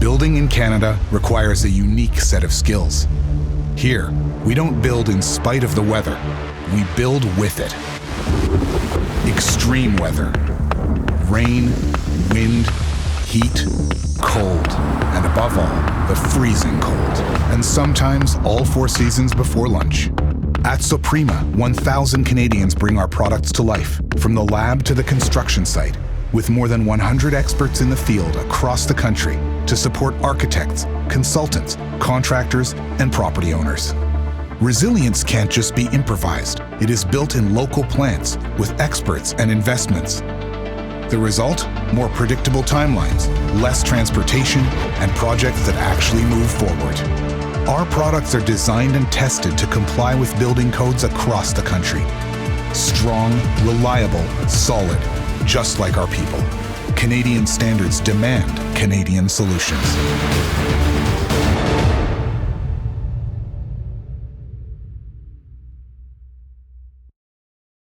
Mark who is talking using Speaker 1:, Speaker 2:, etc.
Speaker 1: Building in Canada requires a unique set of skills. Here, we don't build in spite of the weather, we build with it. Extreme weather, rain, wind, heat, cold, and above all, the freezing cold. And sometimes all 4 seasons before lunch. At SOPREMA, 1,000 Canadians bring our products to life, from the lab to the construction site, with more than 100 experts in the field across the country to support architects, consultants, contractors, and property owners. Resilience can't just be improvised. It is built in local plants with experts and investments. The result? More predictable timelines, less transportation, and projects that actually move forward. Our products are designed and tested to comply with building codes across the country. Strong, reliable, solid, just like our people. Canadian standards demand Canadian solutions.